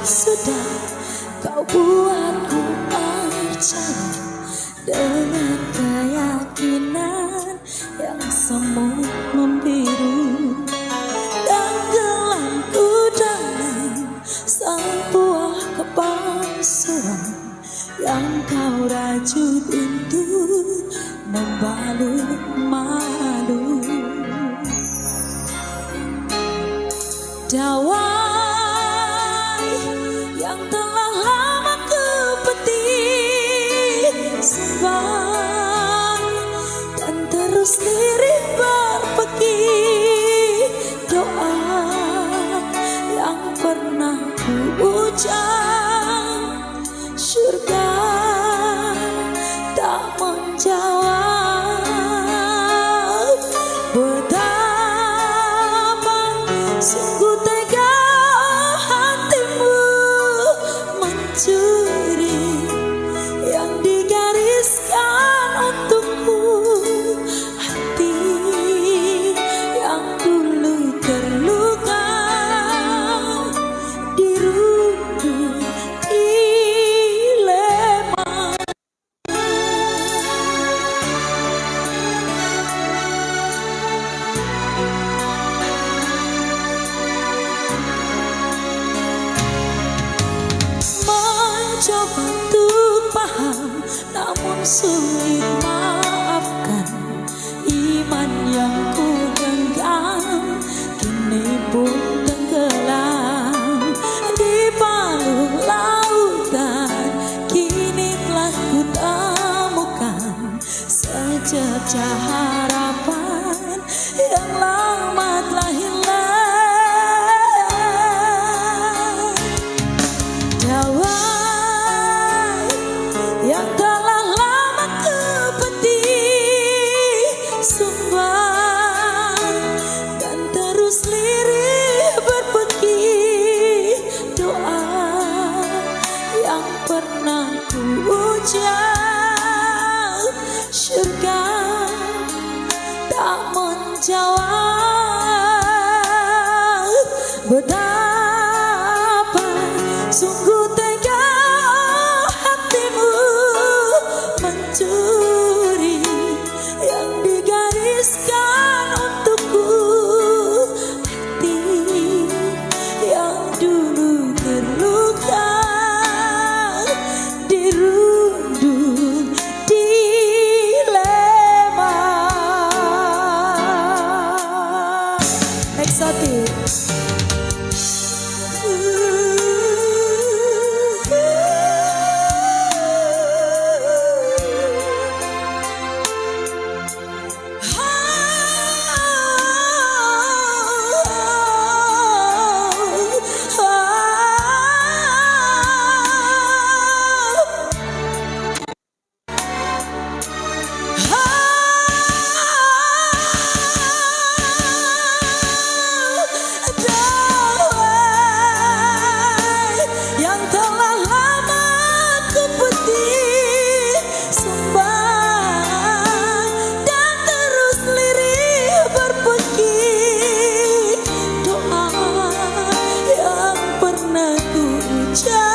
sudah kau buatku percaya dengan keyakinan yang semu membiru dan gelamku dalam sang buah kepalsuan yang kau rajut untuk membalut malu. Dawai yang telah lama ku petik sembah dan terus lirih berpekik doa yang pernah ku ucap, surga tak menjawab. Betapa sungguh tega hatimu mencuri yang digariskan untukku, hati yang dulu terluka dirundung dilema. Mencoba untuk paham namun sulit maafkan, iman yang ku genggam kini pun tenggelam di baluh lautan. Kini telah ku temukan secercah harapan yang lama telah hilang. Dawai yang telah lama ku petik sumbang dan terus lirih berpekik doa yang pernah ku ucap, surga tak menjawab. Betapa sungguh tega hatimu mencuri yang digariskan untukku, hati yang dulu terluka dirundung dilema. Eksotik. Doa yang pernah ku ucap,